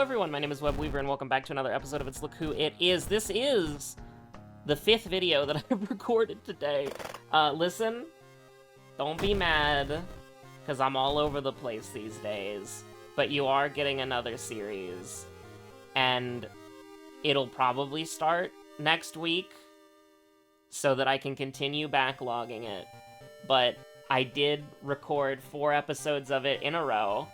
everyone, my name is Webweaver, and welcome back to another episode of It's Look Who It Is. This is the 5th video that I've recorded today. Listen, don't be mad, because I'm all over the place these days, but you are getting another series, and it'll probably start next week, so that I can continue backlogging it, but I did record 4 episodes of it in a row,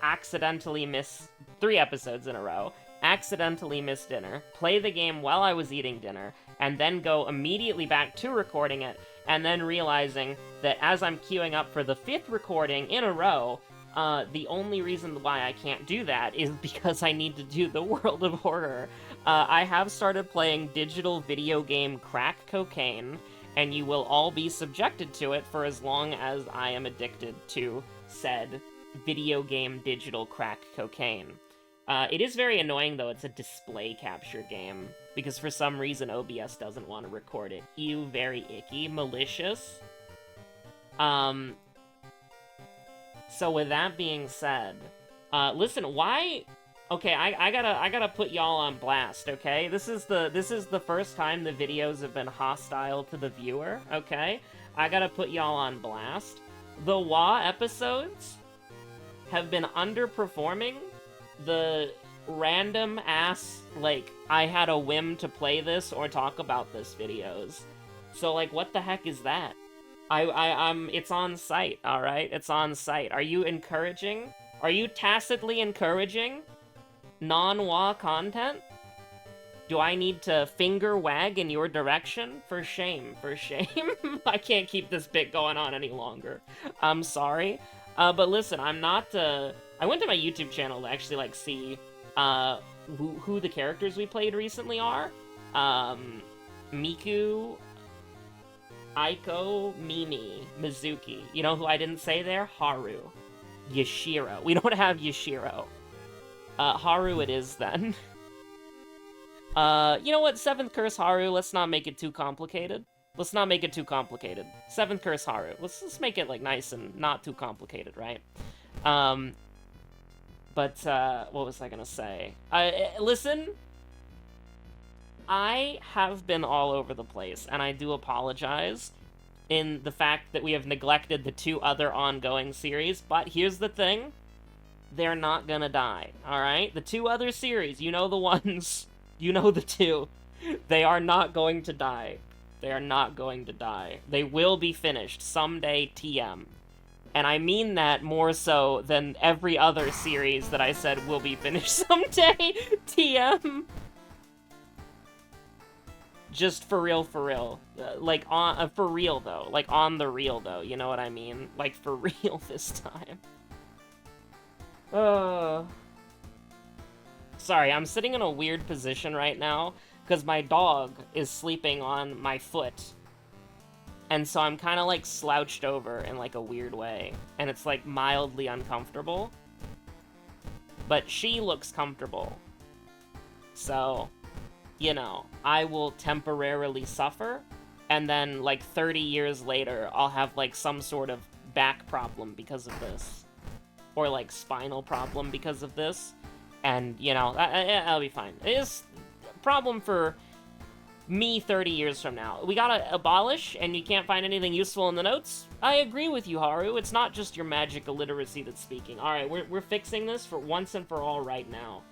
accidentally miss 3 episodes in a row, accidentally miss dinner, play the game while I was eating dinner, and then go immediately back to recording it, and then realizing that as I'm queuing up for the 5th recording in a row, the only reason why I can't do that is because I need to do the World of Horror. I have started playing digital video game crack cocaine, and you will all be subjected to it for as long as I am addicted to said video game digital crack cocaine. It is very annoying, though. It's a display capture game, because for some reason OBS doesn't want to record it. Ew, very icky, malicious. So with that being said, listen, why... Okay, I gotta put y'all on blast, okay? This is the first time the videos have been hostile to the viewer, okay? I gotta put y'all on blast. The WA episodes have been underperforming the random ass, like, I had a whim to play this or talk about this videos. So, like, what the heck is that? It's on site, alright? It's on site. Are you encouraging? Are you tacitly encouraging non-WA content? Do I need to finger wag in your direction? For shame, for shame. I can't keep this bit going on any longer. I'm sorry. But listen, I'm not, I went to my YouTube channel to actually, like, see, who the characters we played recently are. Miku, Aiko, Mimi, Mizuki. You know who I didn't say there? Haru. Yashiro. We don't have Yashiro. Haru it is, then. You know what? 7th Curse Haru, let's not make it too complicated. Let's not make it too complicated. 7th Curse Haru. Let's make it, like, nice and not too complicated, right? But, what was I gonna say? Listen, I have been all over the place, and I do apologize in the fact that we have neglected the 2 other ongoing series, but here's the thing. They're not gonna die, alright? The 2 other series, you know the ones. You know the 2. They are not going to die. They are not going to die. They will be finished someday, TM. And I mean that more so than every other series that I said will be finished someday, TM. Just for real, for real. Like, for real, though. Like, on the real, though. You know what I mean? Like, for real this time. Sorry, I'm sitting in a weird position right now, because my dog is sleeping on my foot. And so I'm kind of, like, slouched over in, like, a weird way. And it's, like, mildly uncomfortable. But she looks comfortable. So, you know, I will temporarily suffer, and then, like, 30 years later, I'll have, like, some sort of back problem because of this. Or, like, spinal problem because of this. And, you know, I'll be fine. It is a problem for me 30 years from now. We gotta abolish, and you can't find anything useful in the notes? I agree with you, Haru. It's not just your magic illiteracy that's speaking. Alright, we're fixing this for once and for all right now.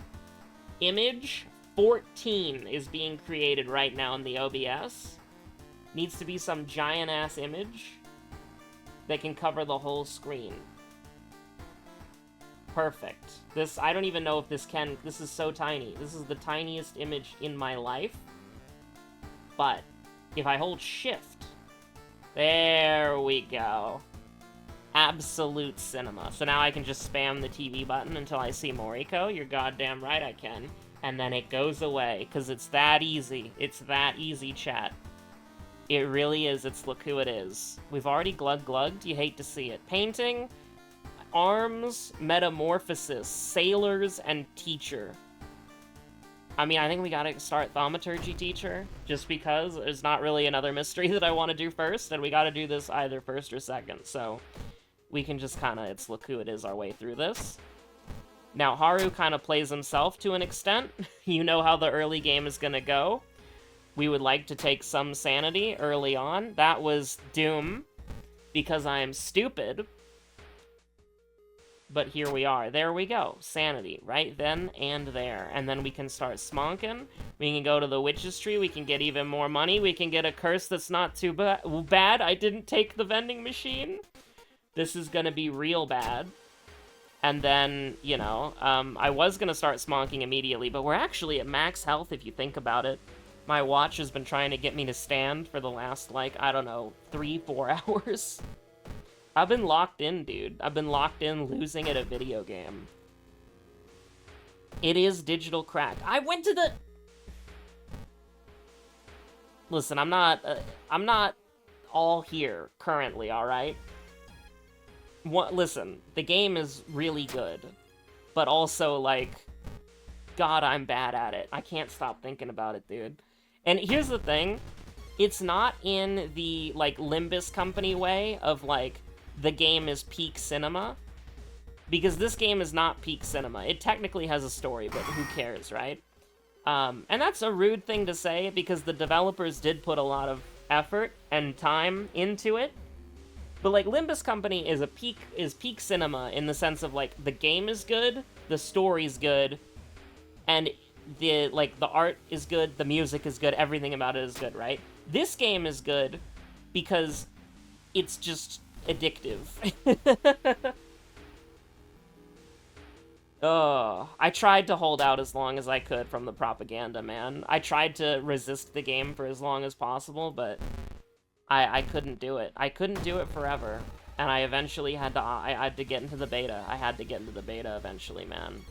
Image 14 is being created right now in the OBS. Needs to be some giant-ass image that can cover the whole screen. Perfect. This, I don't even know if this can, this is so tiny. This is the tiniest image in my life. But, if I hold shift, there we go. Absolute cinema. So now I can just spam the TV button until I see Moriko. You're goddamn right I can. And then it goes away, because it's that easy. It's that easy, chat. It really is. It's look who it is. We've already glug-glugged. You hate to see it. Painting, arms, metamorphosis, sailors, and teacher. I mean, I think we gotta start thaumaturgy teacher, just because there's not really another mystery that I want to do first, and we gotta do this either first or second, so we can just kinda, it's look who it is our way through this. Now, Haru kind of plays himself to an extent. You know how the early game is gonna go. We would like to take some sanity early on. That was Doom, because I am stupid. But here we are. There we go. Sanity. Right then and there. And then we can start smonking. We can go to the Witch's Tree. We can get even more money. We can get a curse that's not too bad. I didn't take the vending machine. This is gonna be real bad. And then, you know, I was gonna start smonking immediately, but we're actually at max health if you think about it. My watch has been trying to get me to stand for the last, like, I don't know, 3-4 hours. I've been locked in, dude. I've been locked in losing at a video game. It is digital crack. I went to the... Listen, I'm not all here currently, alright? Listen, the game is really good. But also, like, God, I'm bad at it. I can't stop thinking about it, dude. And here's the thing. It's not in the, like, Limbus Company way of, like, the game is peak cinema, because this game is not peak cinema. It technically has a story, but who cares, right? And that's a rude thing to say, because the developers did put a lot of effort and time into it. But, like, Limbus Company is peak cinema in the sense of, like, the game is good, the story's good, and the art is good, the music is good, everything about it is good, right? This game is good because it's just addictive. Oh, I tried to hold out as long as I could from the propaganda, man. I tried to resist the game for as long as possible, but I couldn't do it. I couldn't do it forever. And I eventually had to get into the beta. I had to get into the beta eventually, man.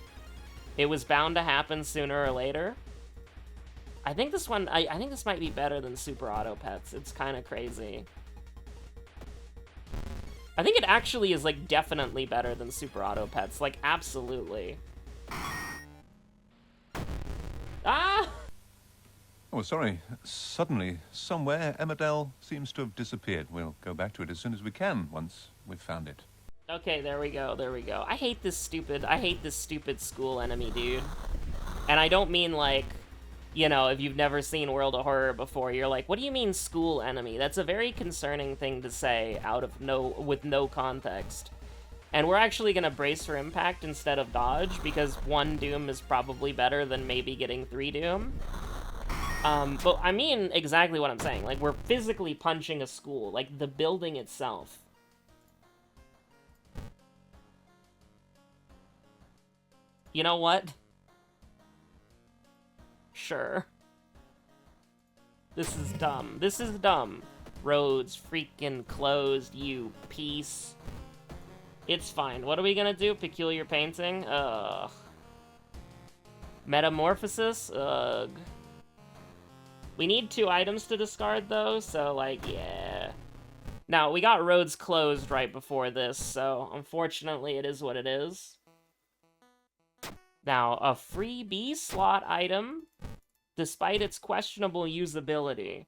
It was bound to happen sooner or later. I think this one, I think this might be better than Super Auto Pets. It's kind of crazy. I think it actually is, like, definitely better than Super Auto Pets. Like, absolutely. Ah! Oh, sorry. Suddenly, somewhere, Emmerdale seems to have disappeared. We'll go back to it as soon as we can, once we've found it. Okay, there we go, there we go. I hate this stupid school enemy, dude. And I don't mean, like, you know, if you've never seen World of Horror before, you're like, what do you mean school enemy? That's a very concerning thing to say with no context. And we're actually gonna brace for impact instead of dodge, because 1 Doom is probably better than maybe getting 3 Doom. But I mean exactly what I'm saying. Like, we're physically punching a school, like, the building itself. You know what? Sure. This is dumb. This is dumb. Roads freaking closed, you piece. It's fine. What are we gonna do? Peculiar painting? Ugh. Metamorphosis? Ugh. We need 2 items to discard, though, so, like, yeah. Now, we got roads closed right before this, so unfortunately it is what it is. Now, a free B slot item, despite its questionable usability,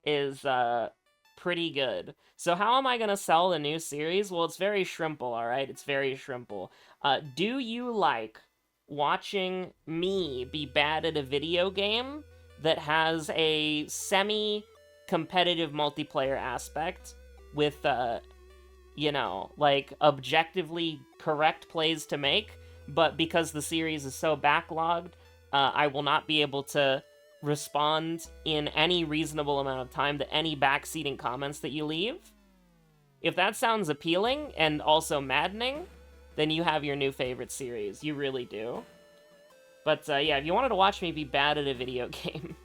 is pretty good. So how am I going to sell the new series? Well, it's very shrimple, alright? It's very shrimple. Do you like watching me be bad at a video game that has a semi-competitive multiplayer aspect with, you know, like, objectively correct plays to make? But because the series is so backlogged, I will not be able to respond in any reasonable amount of time to any backseating comments that you leave. If that sounds appealing and also maddening, then you have your new favorite series. You really do. But yeah, if you wanted to watch me be bad at a video game,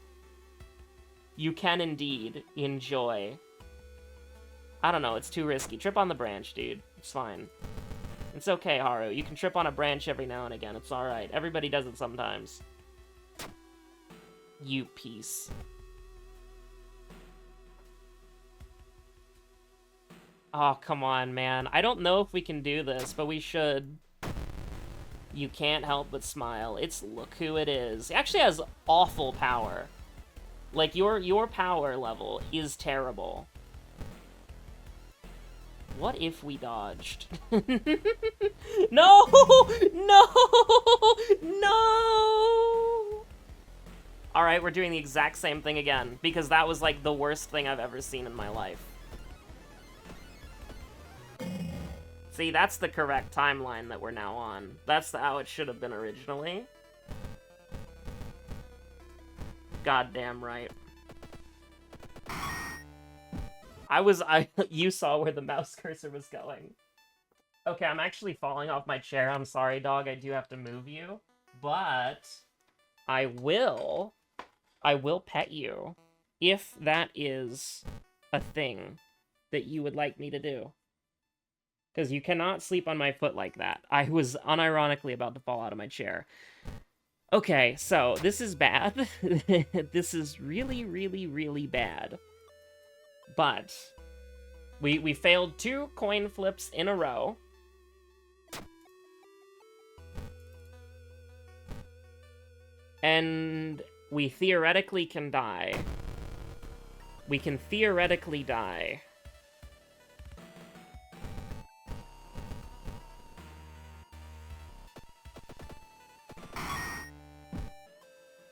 you can indeed enjoy. I don't know, it's too risky. Trip on the branch, dude. It's fine. It's okay, Haru. You can trip on a branch every now and again. It's alright. Everybody does it sometimes. You piece. Oh, come on, man. I don't know if we can do this, but we should. You can't help but smile. It's look who it is. It actually has awful power. Like, your power level is terrible. What if we dodged? No! No! right? We're doing the exact same thing again, because that was, like, the worst thing I've ever seen in my life. See, that's the correct timeline that we're now on. That's how it should have been originally. Goddamn right. You saw where the mouse cursor was going. Okay, I'm actually falling off my chair. I'm sorry, dog. I do have to move you. But I will pet you if that is a thing that you would like me to do. Because you cannot sleep on my foot like that. I was unironically about to fall out of my chair. Okay, so this is bad. This is really, really, really bad. But we failed 2 coin flips in a row. And we theoretically can die. We can theoretically die.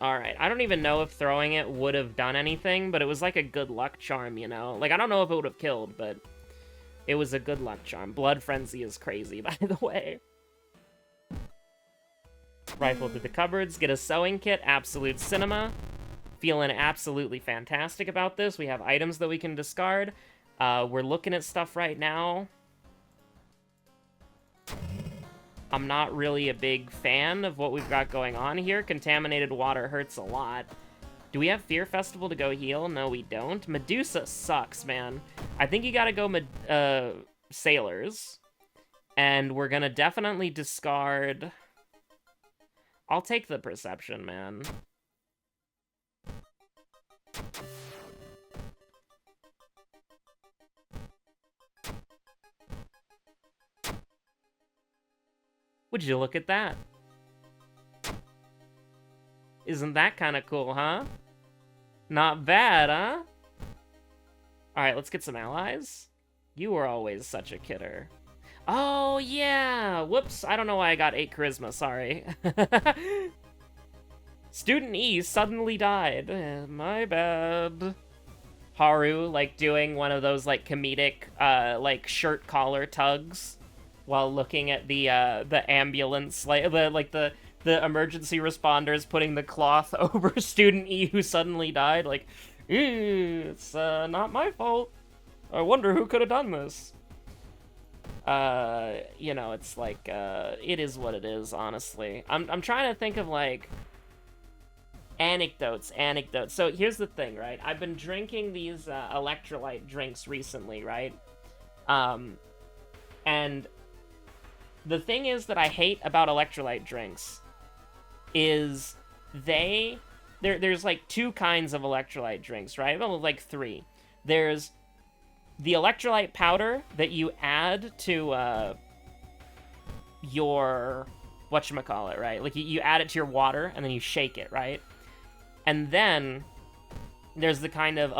Alright, I don't even know if throwing it would have done anything, but it was like a good luck charm, you know? Like, I don't know if it would have killed, but it was a good luck charm. Blood Frenzy is crazy, by the way. Rifle through the cupboards, get a sewing kit, absolute cinema. Feeling absolutely fantastic about this. We have items that we can discard. We're looking at stuff right now. I'm not really a big fan of what we've got going on here. Contaminated water hurts a lot. Do we have Fear Festival to go heal? No, we don't. Medusa sucks, man. I think you gotta go Sailors. And we're gonna definitely discard... I'll take the Perception, man. Would you look at that? Isn't that kind of cool, huh? Not bad, huh? Alright, let's get some allies. You were always such a kidder. Oh, yeah! Whoops, I don't know why I got 8 charisma, sorry. Student E suddenly died. My bad. Haru, like, doing one of those, like, comedic, like, shirt collar tugs while looking at the ambulance, like, the emergency responders putting the cloth over Student E who suddenly died, like, it's, not my fault. I wonder who could have done this. You know, it's like, it is what it is, honestly. I'm trying to think of, like, anecdotes. So here's the thing, right? I've been drinking these, electrolyte drinks recently, right? And the thing is that I hate about electrolyte drinks is there's like 2 kinds of electrolyte drinks, right? Well, like 3. There's the electrolyte powder that you add to your whatchamacallit, right? Like you add it to your water and then you shake it, right? And then there's the kind of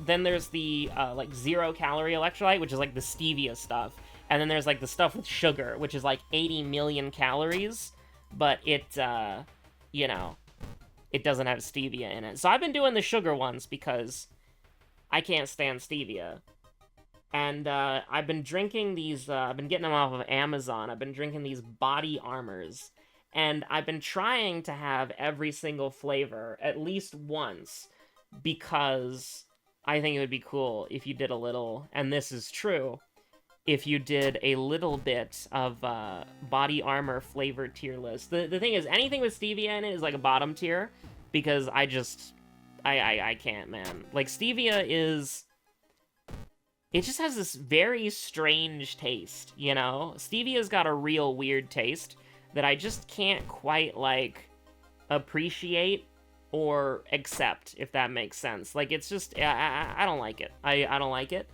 then there's the like 0-calorie electrolyte, which is like the stevia stuff. And then there's like the stuff with sugar, which is like 80 million calories, but it, you know, it doesn't have stevia in it. So I've been doing the sugar ones because I can't stand stevia. And I've been drinking these, I've been getting them off of Amazon. I've been drinking these body armors. And I've been trying to have every single flavor at least once because I think it would be cool if you did a little, and this is true, if you did a little bit of body armor flavor tier list. The thing is, anything with stevia in it is like a bottom tier, because I can't, man. Like, stevia is... It just has this very strange taste, you know? Stevia's got a real weird taste that I just can't quite, like, appreciate or accept, if that makes sense. Like, it's just... I don't like it. I don't like it.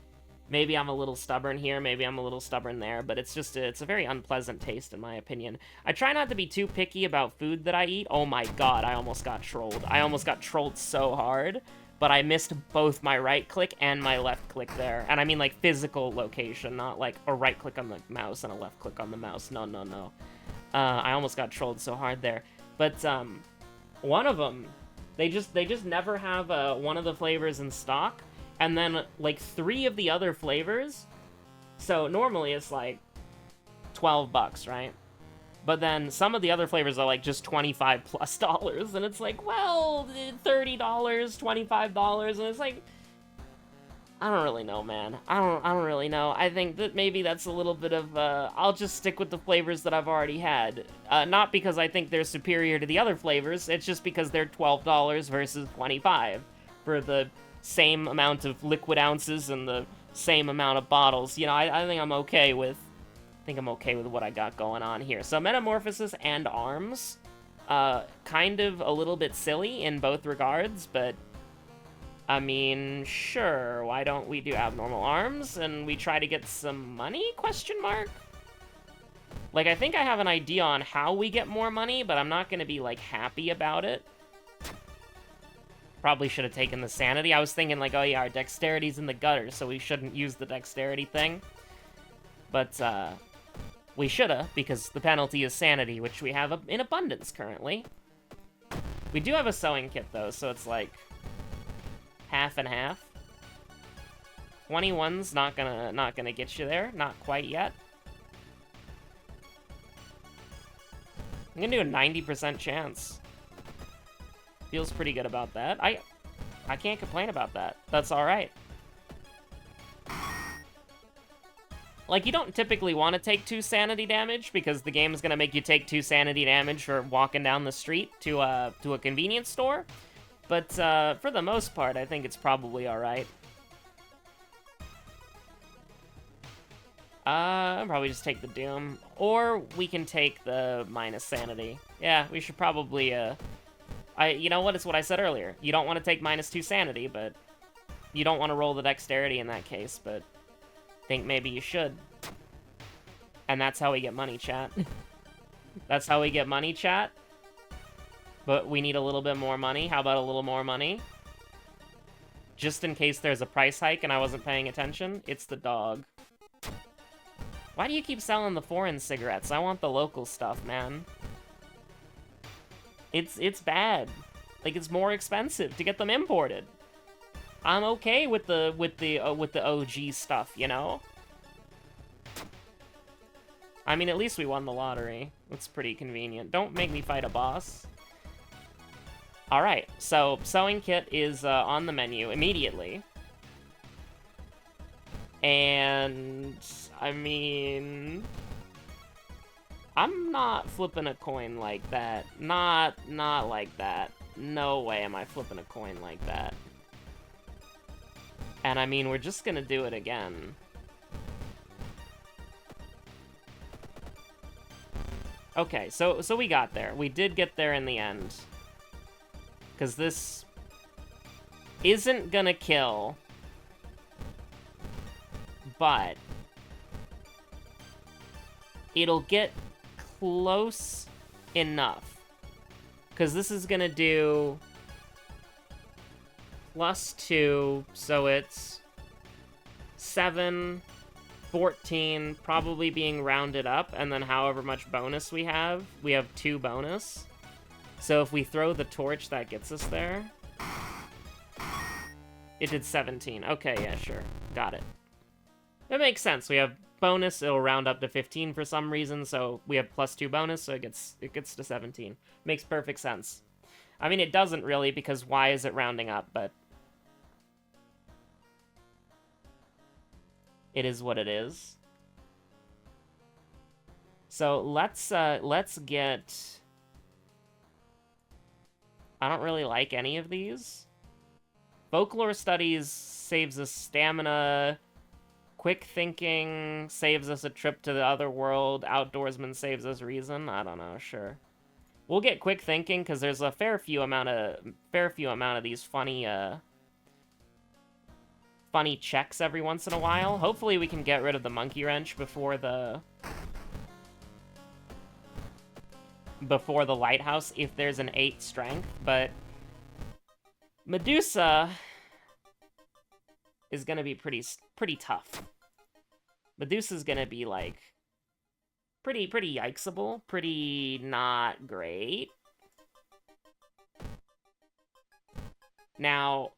Maybe I'm a little stubborn here, maybe I'm a little stubborn there, but it's just, it's a very unpleasant taste in my opinion. I try not to be too picky about food that I eat. Oh my god, I almost got trolled. I almost got trolled so hard, but I missed both my right click and my left click there. And I mean like physical location, not like a right click on the mouse and a left click on the mouse. No, no, no. I almost got trolled so hard there. But, one of them, They just never have one of the flavors in stock, and then like 3 of the other flavors. So normally it's like $12, right? But then some of the other flavors are like just $25+, and it's like, well, $30, $25, and it's like, I don't really know, man. I don't really know. I think that maybe that's a little bit of, I'll just stick with the flavors that I've already had. Not because I think they're superior to the other flavors, it's just because they're $12 versus $25 for the same amount of liquid ounces and the same amount of bottles. You know, I think I'm okay with, what I got going on here. So Metamorphosis and Arms, kind of a little bit silly in both regards, but I mean, sure, why don't we do Abnormal Arms and we try to get some money, question mark? Like, I think I have an idea on how we get more money, but I'm not gonna be, like, happy about it. Probably should have taken the Sanity. I was thinking, like, oh yeah, our Dexterity's in the gutter, so we shouldn't use the Dexterity thing. But, we shoulda, because the penalty is Sanity, which we have in abundance currently. We do have a sewing kit, though, so it's, like, half and half. 21's not gonna get you there, not quite yet. I'm gonna do a 90% chance. Feels pretty good about that. I can't complain about that. That's alright. Like, you don't typically want to take 2 sanity damage, because the game is gonna make you take 2 sanity damage for walking down the street to a convenience store. But, for the most part, I think it's probably alright. I'll probably just take the Doom. Or we can take the minus sanity. Yeah, we should probably, you know what? It's what I said earlier. You don't want to take -2 sanity, but you don't want to roll the dexterity in that case, but I think maybe you should. And that's how we get money, chat. That's how we get money, chat. But we need a little bit more money. How about a little more money? Just in case there's a price hike and I wasn't paying attention, it's the dog. Why do you keep selling the foreign cigarettes? I want the local stuff, man. It's bad. Like, it's more expensive to get them imported. I'm okay with the OG stuff, you know? I mean, at least we won the lottery. That's pretty convenient. Don't make me fight a boss. Alright, so sewing kit is on the menu immediately. And, I mean, I'm not flipping a coin like that. Not like that. No way am I flipping a coin like that. And I mean, we're just gonna do it again. Okay, so we got there. We did get there in the end. Because this isn't gonna kill, but it'll get close enough. Because this is gonna do +2, so it's 7, 14, probably being rounded up, and then however much bonus we have 2 bonus. So if we throw the torch, that gets us there. It did 17. Okay, yeah, sure. Got it. That makes sense. We have bonus, it'll round up to 15 for some reason, so we have +2 bonus, so it gets to 17. Makes perfect sense. I mean, it doesn't really, because why is it rounding up, but it is what it is. So let's get... I don't really like any of these. Folklore Studies saves us stamina. Quick Thinking saves us a trip to the other world. Outdoorsman saves us reason. I don't know, sure. We'll get Quick Thinking, because there's a fair few amount of these funny checks every once in a while. Hopefully we can get rid of the monkey wrench before the lighthouse if there's an 8 strength, but Medusa is gonna be pretty tough. Medusa's gonna be like pretty yikesable, pretty not great. Now,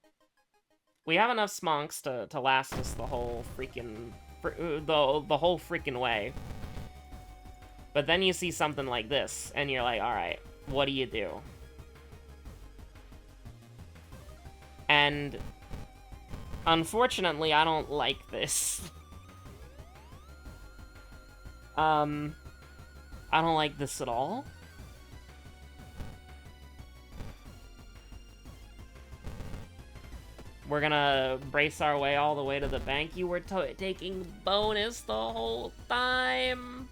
we have enough smonks to last us the whole freaking... the whole freaking way. But then you see something like this, and you're like, alright, what do you do? And... unfortunately, I don't like this. I don't like this at all. We're gonna brace our way all the way to the bank. You were taking bonus the whole time.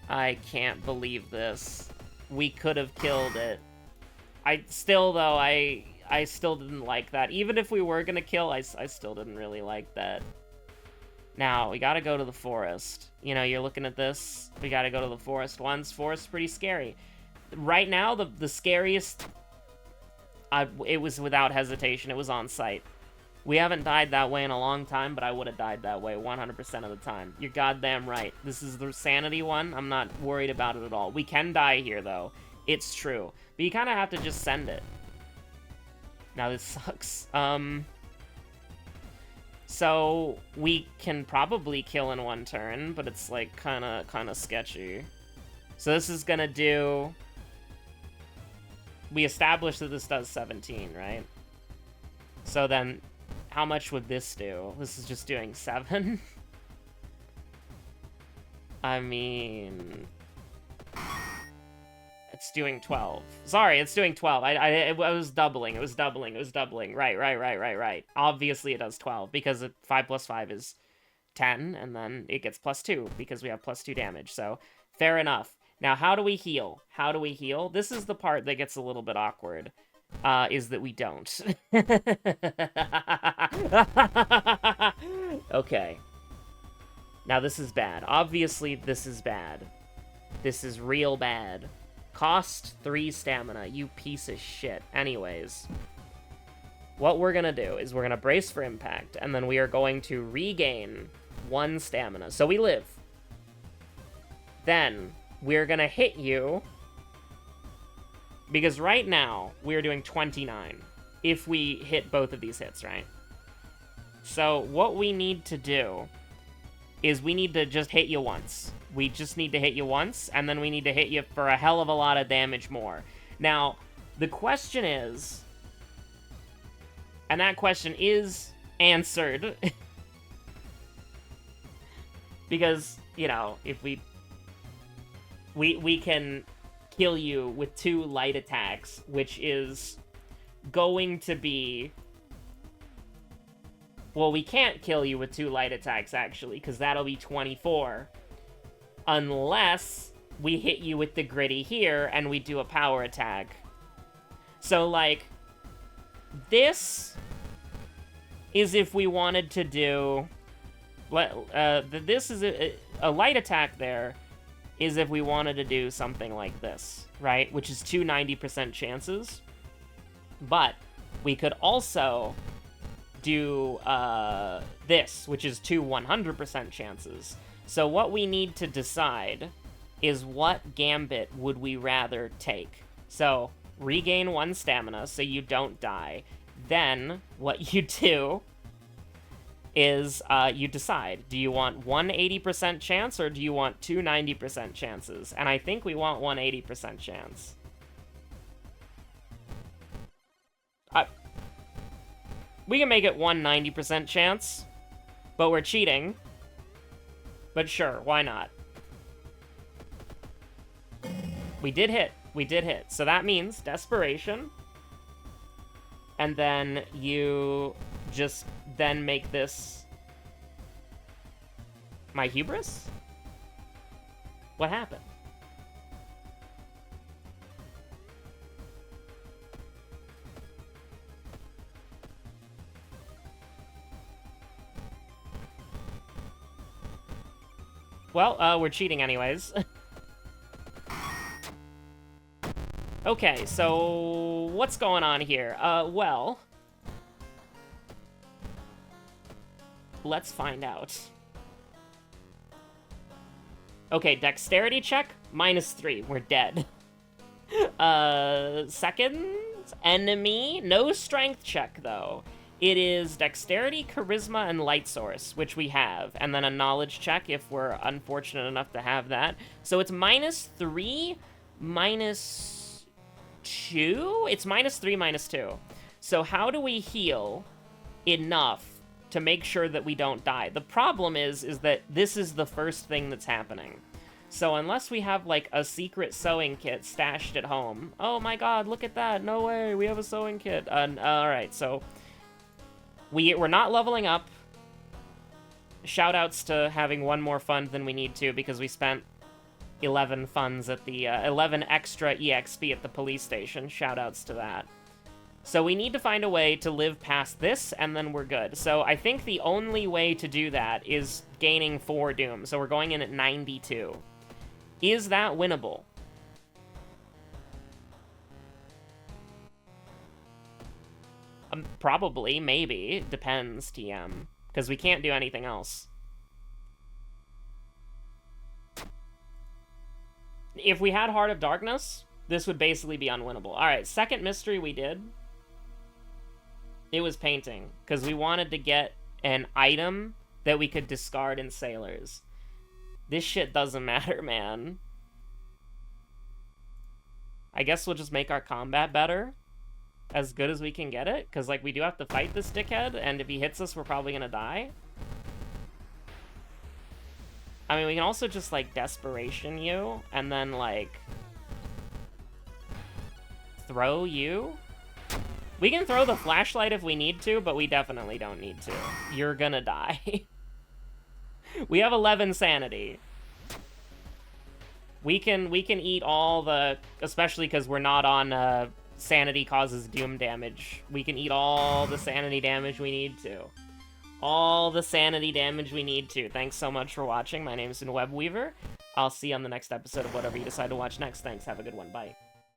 I can't believe this. We could have killed it. I still didn't like that. Even if we were gonna kill, I still didn't really like that. Now, we gotta go to the forest. You know, you're looking at this. We gotta go to the forest once. Forest's pretty scary. Right now, the scariest... it was without hesitation. It was on sight. We haven't died that way in a long time, but I would have died that way 100% of the time. You're goddamn right. This is the sanity one. I'm not worried about it at all. We can die here, though. It's true. But you kind of have to just send it. Now, this sucks. So, we can probably kill in one turn, but it's, like, kind of sketchy. So this is gonna do... We established that this does 17, right? So then, how much would this do? This is just doing 7? I mean... It's doing 12. Sorry, it's doing 12. It was doubling. It was doubling. It was doubling. Right. Obviously it does 12, because 5 plus 5 is 10, and then it gets plus 2, because we have plus 2 damage. So, fair enough. Now, how do we heal? How do we heal? This is the part that gets a little bit awkward, is that we don't. Okay. Now, this is bad. Obviously, this is bad. This is real bad. Cost 3 stamina, you piece of shit. Anyways, what we're gonna do is we're gonna brace for impact, and then we are going to regain 1 stamina. So we live. Then... we're gonna hit you, because right now, we're doing 29, if we hit both of these hits, right? So, what we need to do is we need to just hit you once. We just need to hit you once, and then we need to hit you for a hell of a lot of damage more. Now, the question is, and that question is answered, because, you know, if we can kill you with 2 light attacks, which is going to be... Well, we can't kill you with 2 light attacks, actually, because that'll be 24. Unless we hit you with the gritty here, and we do a power attack. So, like, this is if we wanted to do... this is a light attack there, is if we wanted to do something like this, right? Which is 2 90% chances. But we could also do this, which is 2 100% chances. So what we need to decide is what gambit would we rather take. So regain 1 stamina so you don't die. Then what you do is you decide, do you want 1 80% chance or do you want 2 90% chances? And I think we want 1 80% chance. We can make it 1 90% chance, but we're cheating. But sure, why not? We did hit. We did hit. So that means desperation. And then you just then make this my hubris? What happened? Well, we're cheating anyways. Okay, so what's going on here? Well, let's find out. Okay, dexterity check, -3, we're dead. Second enemy. No strength check, though. It is dexterity, charisma, and light source, which we have. And then a knowledge check if we're unfortunate enough to have that. So it's -3, -2? It's -3, -2. So how do we heal enough to make sure that we don't die? The problem is that this is the first thing that's happening. So unless we have, like, a secret sewing kit stashed at home... Oh my god, look at that! No way, we have a sewing kit! Alright, so... We're not leveling up. Shoutouts to having one more fund than we need to, because we spent 11 funds at the... 11 extra EXP at the police station. Shoutouts to that. So we need to find a way to live past this, and then we're good. So I think the only way to do that is gaining 4 Doom. So we're going in at 92. Is that winnable? Probably, maybe. Depends, TM. Because we can't do anything else. If we had Heart of Darkness, this would basically be unwinnable. Alright, second mystery we did. It was painting. Because we wanted to get an item that we could discard in Sailors. This shit doesn't matter, man. I guess we'll just make our combat better. As good as we can get it. Because, like, we do have to fight this dickhead. And if he hits us, we're probably gonna die. I mean, we can also just, like, Desperation you. And then, like... throw you? We can throw the flashlight if we need to, but we definitely don't need to. You're gonna die. We have 11 sanity. We can eat all the... Especially because we're not on, sanity causes doom damage. We can eat all the sanity damage we need to. All the sanity damage we need to. Thanks so much for watching. My name is Webweaver. I'll see you on the next episode of whatever you decide to watch next. Thanks. Have a good one. Bye.